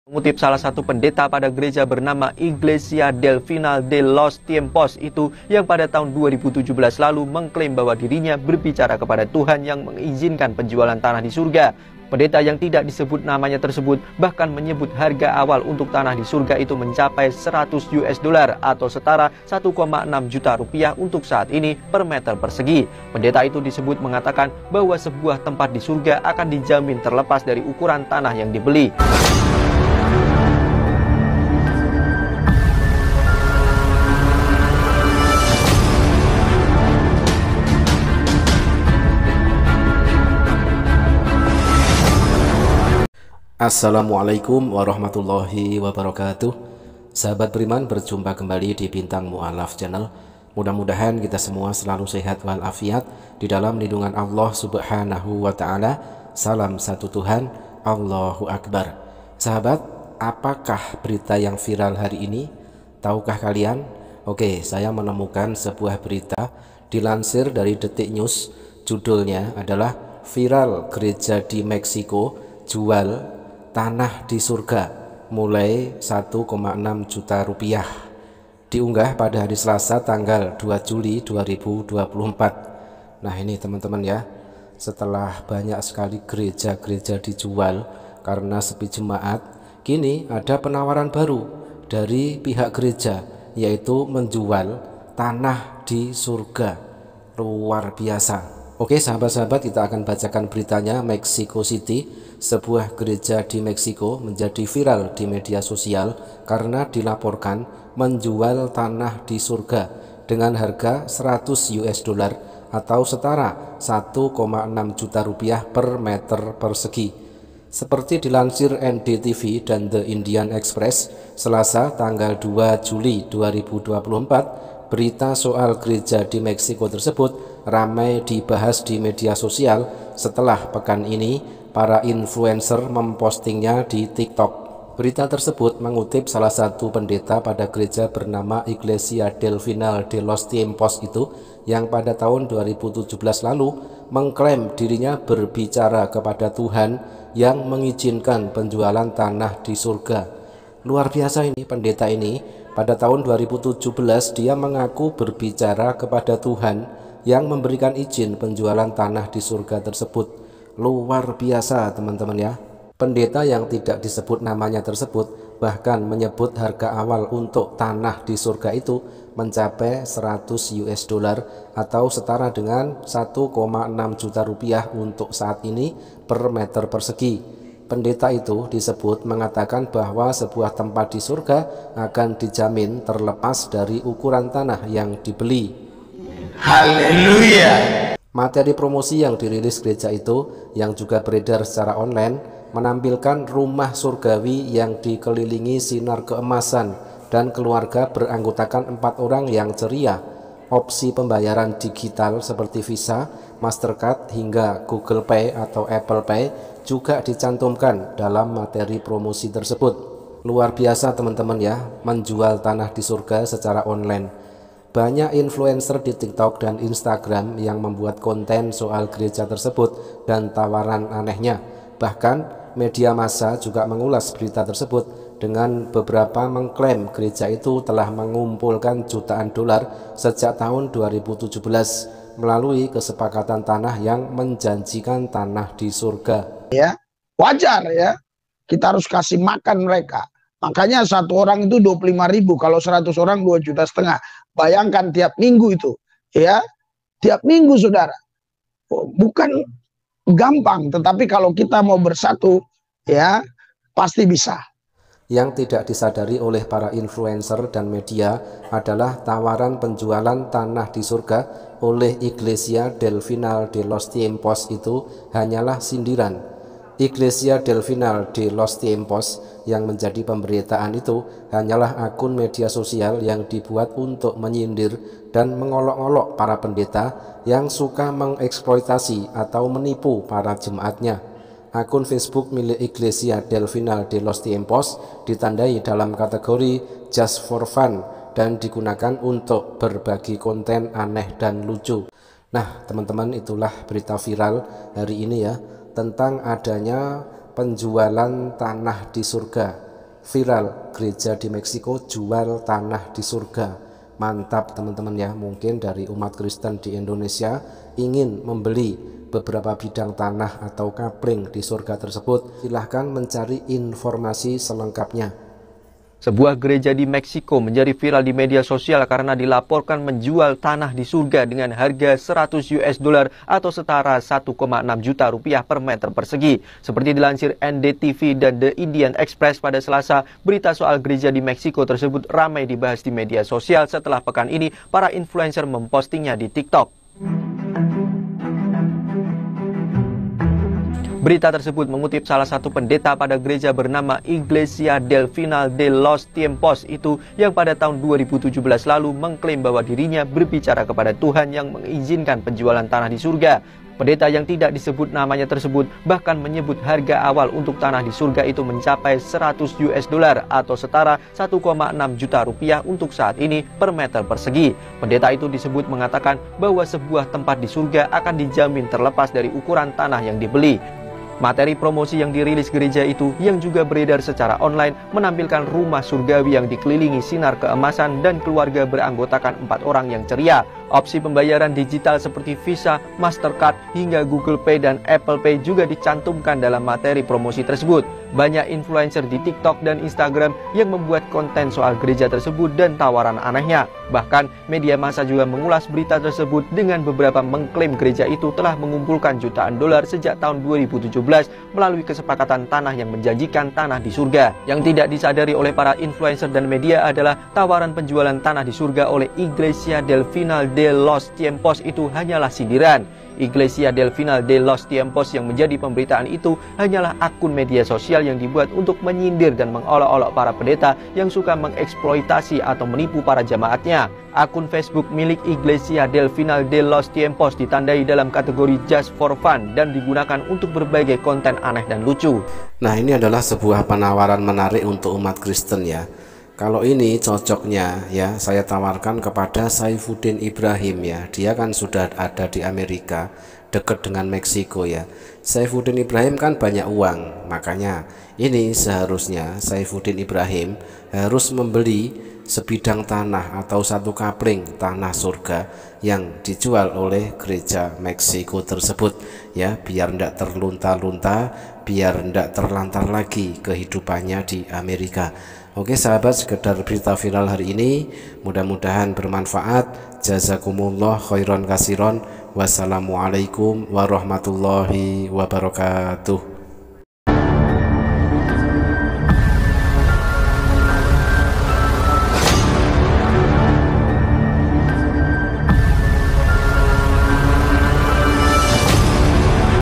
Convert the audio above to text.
Mengutip salah satu pendeta pada gereja bernama Iglesia del Final de los Tiempos itu yang pada tahun 2017 lalu mengklaim bahwa dirinya berbicara kepada Tuhan yang mengizinkan penjualan tanah di surga. Pendeta yang tidak disebut namanya tersebut bahkan menyebut harga awal untuk tanah di surga itu mencapai 100 US dollar atau setara 1,6 juta rupiah untuk saat ini per meter persegi. Pendeta itu disebut mengatakan bahwa sebuah tempat di surga akan dijamin terlepas dari ukuran tanah yang dibeli. Assalamualaikum warahmatullahi wabarakatuh. Sahabat beriman, berjumpa kembali di Bintang Mu'alaf Channel. Mudah-mudahan kita semua selalu sehat walafiat di dalam lindungan Allah Subhanahu wa ta'ala. Salam satu Tuhan, Allahu Akbar. Sahabat, apakah berita yang viral hari ini? Tahukah kalian? Oke, saya menemukan sebuah berita dilansir dari Detik News. Judulnya adalah Viral Gereja di Meksiko Jual Tanah di Surga mulai 1,6 juta rupiah. Diunggah pada hari Selasa tanggal 2 Juli 2024. Nah ini teman-teman ya, setelah banyak sekali gereja-gereja dijual karena sepi jemaat, kini ada penawaran baru dari pihak gereja, yaitu menjual tanah di surga. Luar biasa. Oke sahabat-sahabat, kita akan bacakan beritanya. Mexico City, sebuah gereja di Meksiko menjadi viral di media sosial karena dilaporkan menjual tanah di surga dengan harga 100 US dollar atau setara 1,6 juta rupiah per meter persegi. Seperti dilansir NDTV dan The Indian Express, Selasa tanggal 2 Juli 2024, berita soal gereja di Meksiko tersebut ramai dibahas di media sosial setelah pekan ini para influencer mempostingnya di TikTok. Berita tersebut mengutip salah satu pendeta pada gereja bernama Iglesia del Final de los Tiempos itu yang pada tahun 2017 lalu mengklaim dirinya berbicara kepada Tuhan yang mengizinkan penjualan tanah di surga. Luar biasa ini pendeta ini. Pada tahun 2017 dia mengaku berbicara kepada Tuhan yang memberikan izin penjualan tanah di surga tersebut. Luar biasa teman-teman ya. Pendeta yang tidak disebut namanya tersebut bahkan menyebut harga awal untuk tanah di surga itu mencapai 100 US dollar atau setara dengan 1,6 juta rupiah untuk saat ini per meter persegi. Pendeta itu disebut mengatakan bahwa sebuah tempat di surga akan dijamin terlepas dari ukuran tanah yang dibeli. Haleluya. Materi promosi yang dirilis gereja itu yang juga beredar secara online menampilkan rumah surgawi yang dikelilingi sinar keemasan dan keluarga beranggotakan 4 orang yang ceria. Opsi pembayaran digital seperti Visa, Mastercard hingga Google Pay atau Apple Pay juga dicantumkan dalam materi promosi tersebut. Luar biasa teman-teman ya, menjual tanah di surga secara online. Banyak influencer di TikTok dan Instagram yang membuat konten soal gereja tersebut dan tawaran anehnya. Bahkan media massa juga mengulas berita tersebut dengan beberapa mengklaim gereja itu telah mengumpulkan jutaan dolar sejak tahun 2017 melalui kesepakatan tanah yang menjanjikan tanah di surga. Ya, wajar ya. Kita harus kasih makan mereka. Makanya satu orang itu 25.000, kalau 100 orang 2,5 juta. Bayangkan tiap minggu itu, ya. Tiap minggu saudara. Bukan gampang, tetapi kalau kita mau bersatu, ya, pasti bisa. Yang tidak disadari oleh para influencer dan media adalah tawaran penjualan tanah di surga oleh Iglesia del Final de los Tiempos itu hanyalah sindiran. Iglesia del Final de los Tiempos yang menjadi pemberitaan itu hanyalah akun media sosial yang dibuat untuk menyindir dan mengolok-olok para pendeta yang suka mengeksploitasi atau menipu para jemaatnya. Akun Facebook milik Iglesia del Final de los Tiempos ditandai dalam kategori just for fun dan digunakan untuk berbagi konten aneh dan lucu. Nah teman-teman, itulah berita viral hari ini ya, tentang adanya penjualan tanah di surga. viral gereja di Meksiko jual tanah di surga. Mantap teman-teman ya, mungkin dari umat Kristen di Indonesia ingin membeli beberapa bidang tanah atau kapling di surga tersebut. Silahkan mencari informasi selengkapnya. Sebuah gereja di Meksiko menjadi viral di media sosial karena dilaporkan menjual tanah di surga dengan harga 100 US dollar atau setara 1,6 juta rupiah per meter persegi. Seperti dilansir NDTV dan The Indian Express pada Selasa, berita soal gereja di Meksiko tersebut ramai dibahas di media sosial setelah pekan ini para influencer mempostingnya di TikTok. Berita tersebut mengutip salah satu pendeta pada gereja bernama Iglesia del Final de los Tiempos itu yang pada tahun 2017 lalu mengklaim bahwa dirinya berbicara kepada Tuhan yang mengizinkan penjualan tanah di surga. Pendeta yang tidak disebut namanya tersebut bahkan menyebut harga awal untuk tanah di surga itu mencapai 100 US dollar atau setara 1,6 juta rupiah untuk saat ini per meter persegi. Pendeta itu disebut mengatakan bahwa sebuah tempat di surga akan dijamin terlepas dari ukuran tanah yang dibeli. Materi promosi yang dirilis gereja itu yang juga beredar secara online menampilkan rumah surgawi yang dikelilingi sinar keemasan dan keluarga beranggotakan 4 orang yang ceria. Opsi pembayaran digital seperti Visa, Mastercard, hingga Google Pay dan Apple Pay juga dicantumkan dalam materi promosi tersebut. Banyak influencer di TikTok dan Instagram yang membuat konten soal gereja tersebut dan tawaran anehnya. Bahkan media massa juga mengulas berita tersebut dengan beberapa mengklaim gereja itu telah mengumpulkan jutaan dolar sejak tahun 2017 melalui kesepakatan tanah yang menjanjikan tanah di surga. Yang tidak disadari oleh para influencer dan media adalah tawaran penjualan tanah di surga oleh Iglesia del Final de los Tiempos itu hanyalah sindiran. Iglesia del Final de los Tiempos yang menjadi pemberitaan itu hanyalah akun media sosial yang dibuat untuk menyindir dan mengolok-olok para pendeta yang suka mengeksploitasi atau menipu para jemaatnya. Akun Facebook milik Iglesia del Final de los Tiempos ditandai dalam kategori just for fun dan digunakan untuk berbagai konten aneh dan lucu. Nah, ini adalah sebuah penawaran menarik untuk umat Kristen ya. Kalau ini cocoknya ya saya tawarkan kepada Saifuddin Ibrahim ya. Dia kan sudah ada di Amerika, dekat dengan Meksiko ya. Saifuddin Ibrahim kan banyak uang, makanya ini seharusnya Saifuddin Ibrahim harus membeli sebidang tanah atau satu kapling tanah surga yang dijual oleh gereja Meksiko tersebut ya, biar tidak terlunta-lunta, biar tidak terlantar lagi kehidupannya di Amerika. Oke sahabat, sekedar berita viral hari ini, mudah-mudahan bermanfaat. Jazakumullah khairan kasiron. Wassalamualaikum warahmatullahi wabarakatuh.